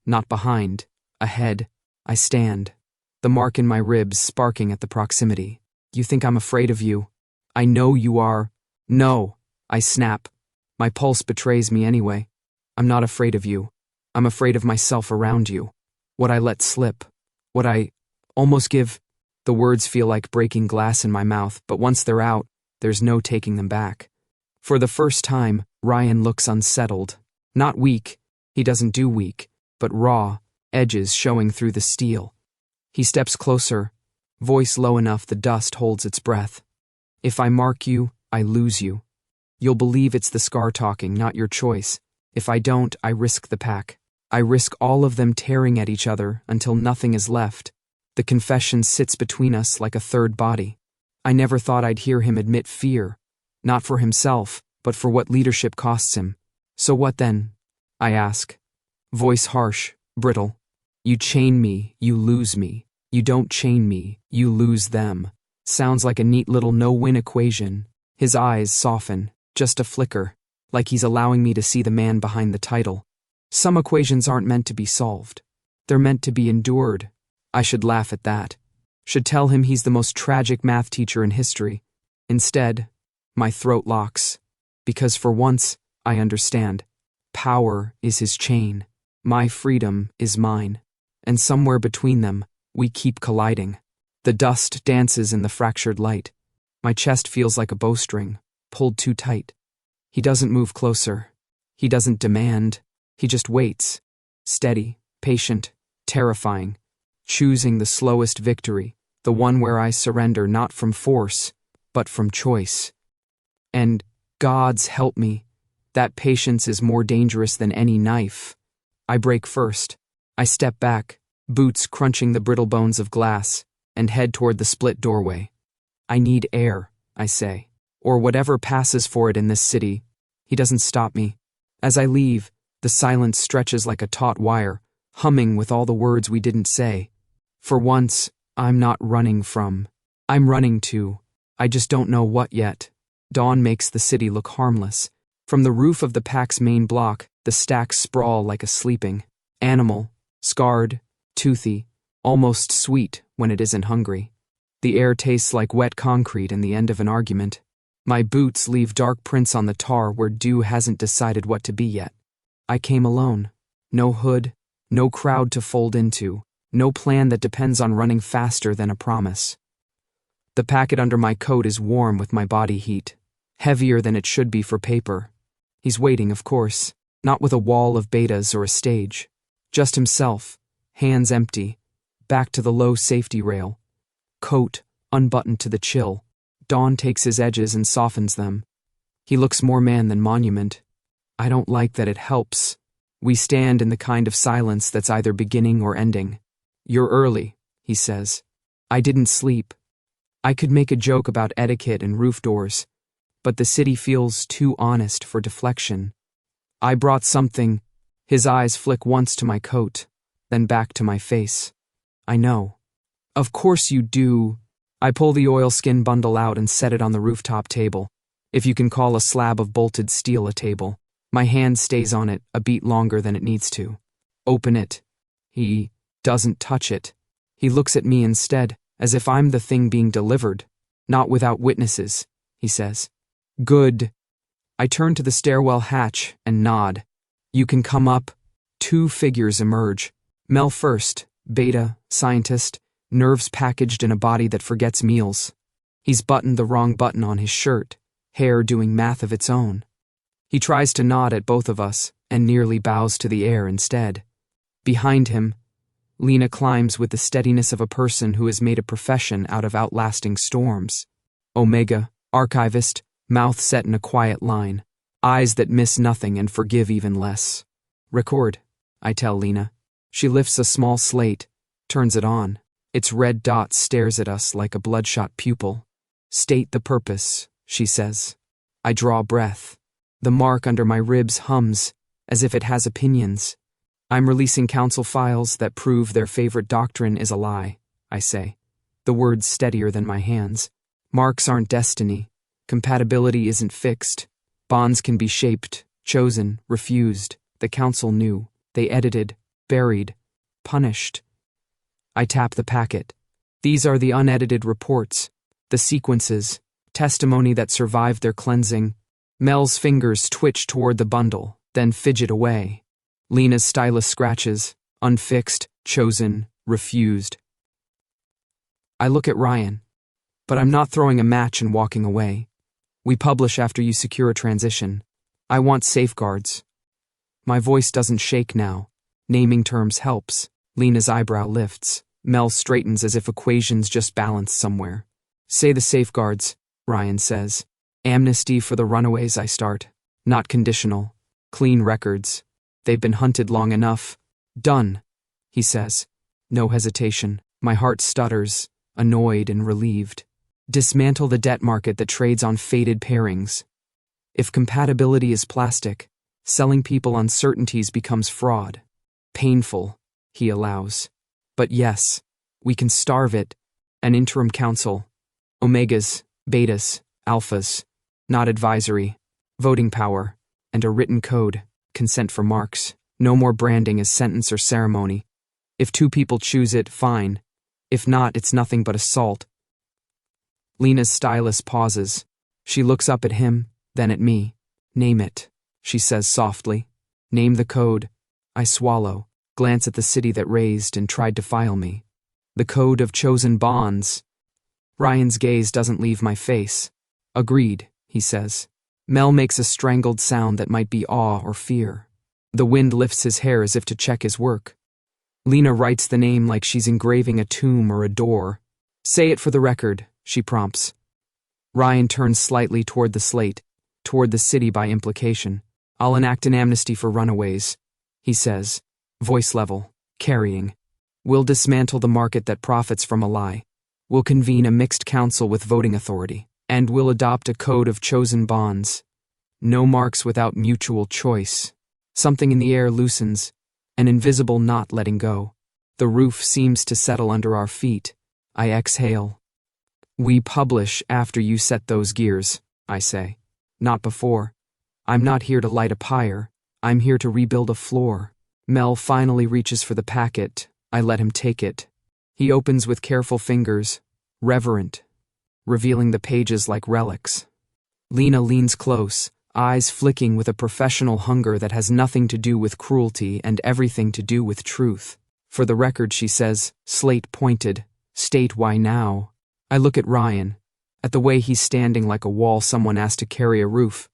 [SPEAKER 1] Not behind, ahead. I stand, the mark in my ribs sparking at the proximity. You think I'm afraid of you? I know you are. No, I snap. My pulse betrays me anyway. I'm not afraid of you. I'm afraid of myself around you. What I let slip. What I almost give. The words feel like breaking glass in my mouth, but once they're out, there's no taking them back. For the first time, Ryan looks unsettled. Not weak. He doesn't do weak, but raw, edges showing through the steel. He steps closer, voice low enough the dust holds its breath. If I mark you, I lose you. You'll believe it's the scar talking, not your choice. If I don't, I risk the pack. I risk all of them tearing at each other until nothing is left. The confession sits between us like a third body. I never thought I'd hear him admit fear, not for himself, but for what leadership costs him. So what then? I ask. Voice harsh, brittle. You chain me, you lose me. You don't chain me, you lose them. Sounds like a neat little no-win equation. His eyes soften, just a flicker, like he's allowing me to see the man behind the title. Some equations aren't meant to be solved. They're meant to be endured. I should laugh at that. Should tell him he's the most tragic math teacher in history. Instead, my throat locks. Because for once, I understand. Power is his chain. My freedom is mine. And somewhere between them, we keep colliding. The dust dances in the fractured light. My chest feels like a bowstring, pulled too tight. He doesn't move closer. He doesn't demand. He just waits. Steady, patient, terrifying. Choosing the slowest victory, the one where I surrender not from force, but from choice. And, gods help me, that patience is more dangerous than any knife. I break first. I step back, boots crunching the brittle bones of glass, and head toward the split doorway. I need air, I say, or whatever passes for it in this city. He doesn't stop me. As I leave, the silence stretches like a taut wire, humming with all the words we didn't say. For once, I'm not running from. I'm running to. I just don't know what yet. Dawn makes the city look harmless. From the roof of the pack's main block, the stacks sprawl like a sleeping animal, scarred, toothy, almost sweet when it isn't hungry. The air tastes like wet concrete in the end of an argument. My boots leave dark prints on the tar where dew hasn't decided what to be yet. I came alone. No hood, no crowd to fold into. No plan that depends on running faster than a promise. The packet under my coat is warm with my body heat, heavier than it should be for paper. He's waiting, of course, not with a wall of betas or a stage. Just himself, hands empty, back to the low safety rail. Coat unbuttoned to the chill. Dawn takes his edges and softens them. He looks more man than monument. I don't like that it helps. We stand in the kind of silence that's either beginning or ending. You're early, he says. I didn't sleep. I could make a joke about etiquette and roof doors, but the city feels too honest for deflection. I brought something. His eyes flick once to my coat, then back to my face. I know. Of course you do. I pull the oilskin bundle out and set it on the rooftop table, if you can call a slab of bolted steel a table. My hand stays on it a beat longer than it needs to. Open it. He doesn't touch it. He looks at me instead, as if I'm the thing being delivered. Not without witnesses, he says. Good. I turn to the stairwell hatch and nod. You can come up. Two figures emerge. Mel first, beta, scientist, nerves packaged in a body that forgets meals. He's buttoned the wrong button on his shirt, hair doing math of its own. He tries to nod at both of us and nearly bows to the air instead. Behind him, Lena climbs with the steadiness of a person who has made a profession out of outlasting storms. Omega, archivist, mouth set in a quiet line, eyes that miss nothing and forgive even less. Record, I tell Lena. She lifts a small slate, turns it on. Its red dot stares at us like a bloodshot pupil. State the purpose, she says. I draw breath. The mark under my ribs hums, as if it has opinions. I'm releasing council files that prove their favorite doctrine is a lie, I say. The words steadier than my hands. Marks aren't destiny. Compatibility isn't fixed. Bonds can be shaped, chosen, refused. The council knew. They edited, buried, punished. I tap the packet. These are the unedited reports, the sequences, testimony that survived their cleansing. Mel's fingers twitch toward the bundle, then fidget away. Lena's stylus scratches, unfixed, chosen, refused. I look at Ryan, but I'm not throwing a match and walking away. We publish after you secure a transition. I want safeguards. My voice doesn't shake now. Naming terms helps. Lena's eyebrow lifts. Mel straightens as if equations just balance somewhere. Say the safeguards, Ryan says. Amnesty for the runaways, I start. Not conditional. Clean records. They've been hunted long enough. Done, he says. No hesitation. My heart stutters, annoyed and relieved. Dismantle the debt market that trades on fated pairings. If compatibility is plastic, selling people uncertainties becomes fraud. Painful, he allows. But yes, we can starve it. An interim council. Omegas, betas, alphas. Not advisory. Voting power. And a written code. Consent for marks. No more branding as sentence or ceremony. If 2 people choose it, fine. If not, it's nothing but assault. Lena's stylist pauses. She looks up at him, then at me. Name it, she says softly. Name the code. I swallow, glance at the city that raised and tried to file me. The code of chosen bonds. Ryan's gaze doesn't leave my face. Agreed, he says. Mel makes a strangled sound that might be awe or fear. The wind lifts his hair as if to check his work. Lena writes the name like she's engraving a tomb or a door. Say it for the record, she prompts. Ryan turns slightly toward the slate, toward the city by implication. I'll enact an amnesty for runaways, he says, voice level, carrying. We'll dismantle the market that profits from a lie. We'll convene a mixed council with voting authority, and we'll adopt a code of chosen bonds. No marks without mutual choice. Something in the air loosens, an invisible knot letting go. The roof seems to settle under our feet. I exhale. We publish after you set those gears, I say. Not before. I'm not here to light a pyre. I'm here to rebuild a floor. Mel finally reaches for the packet. I let him take it. He opens with careful fingers, reverent, revealing the pages like relics. Lena leans close, eyes flicking with a professional hunger that has nothing to do with cruelty and everything to do with truth. For the record, she says, slate pointed, state why now. I look at Ryan, at the way he's standing like a wall someone asked to carry a roof.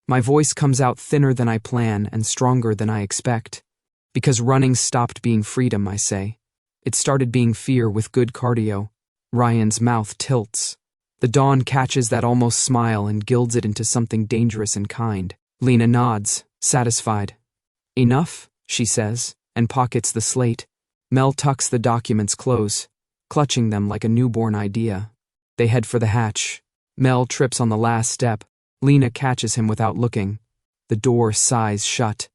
[SPEAKER 1] My voice comes out thinner than I plan and stronger than I expect. Because running stopped being freedom, I say. It started being fear with good cardio. Ryan's mouth tilts. The dawn catches that almost smile and gilds it into something dangerous and kind. Lena nods, satisfied. Enough, she says, and pockets the slate. Mel tucks the documents close, clutching them like a newborn idea. They head for the hatch. Mel trips on the last step. Lena catches him without looking. The door sighs shut.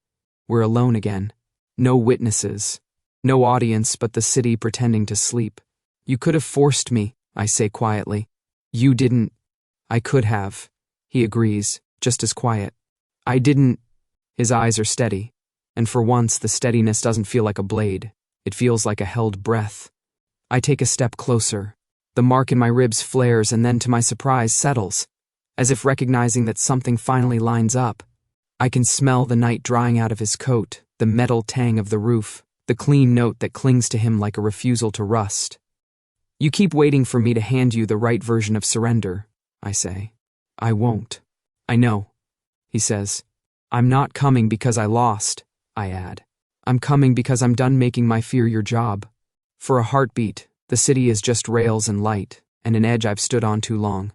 [SPEAKER 1] We're alone again. No witnesses. No audience but the city pretending to sleep. You could have forced me, I say quietly. You didn't. I could have. He agrees, just as quiet. I didn't. His eyes are steady, and for once the steadiness doesn't feel like a blade. It feels like a held breath. I take a step closer. The mark in my ribs flares and then, to my surprise, settles, as if recognizing that something finally lines up. I can smell the night drying out of his coat, the metal tang of the roof, the clean note that clings to him like a refusal to rust. You keep waiting for me to hand you the right version of surrender, I say. I won't. I know, he says. I'm not coming because I lost, I add. I'm coming because I'm done making my fear your job. For a heartbeat, the city is just rails and light, and an edge I've stood on too long.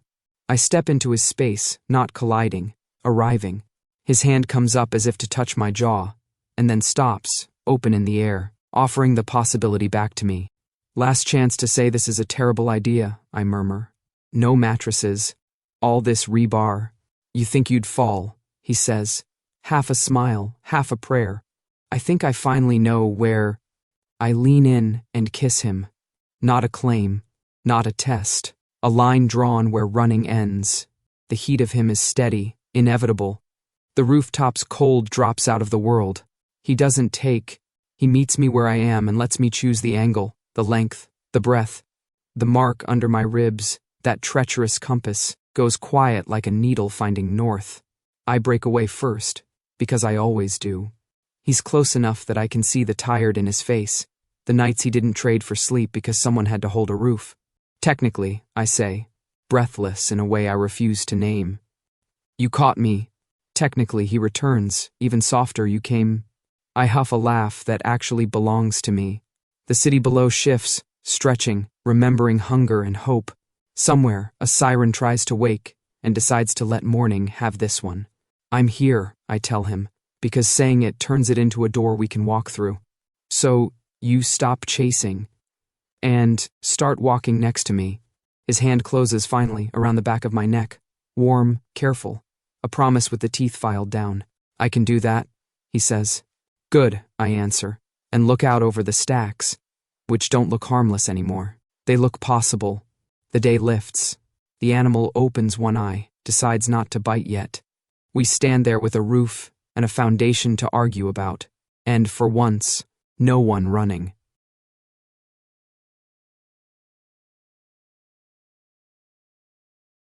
[SPEAKER 1] I step into his space, not colliding, arriving. His hand comes up as if to touch my jaw, and then stops, open in the air, offering the possibility back to me. Last chance to say this is a terrible idea, I murmur. No mattresses. All this rebar. You think you'd fall, he says. Half a smile, half a prayer. I think I finally know where. I lean in and kiss him. Not a claim, not a test. A line drawn where running ends. The heat of him is steady, inevitable. The rooftop's cold drops out of the world. He doesn't take. He meets me where I am and lets me choose the angle, the length, the breath. The mark under my ribs, that treacherous compass, goes quiet like a needle finding north. I break away first, because I always do. He's close enough that I can see the tired in his face, the nights he didn't trade for sleep because someone had to hold a roof. Technically, I say, breathless in a way I refuse to name. You caught me. Technically, he returns, even softer. You came. I huff a laugh that actually belongs to me. The city below shifts, stretching, remembering hunger and hope. Somewhere, a siren tries to wake and decides to let morning have this one. I'm here, I tell him, because saying it turns it into a door we can walk through. So, you stop chasing and start walking next to me. His hand closes finally around the back of my neck. Warm, careful. A promise with the teeth filed down. I can do that, he says. Good, I answer, and look out over the stacks, which don't look harmless anymore. They look possible. The day lifts. The animal opens one eye, decides not to bite yet. We stand there with a roof and a foundation to argue about, and for once, no one running.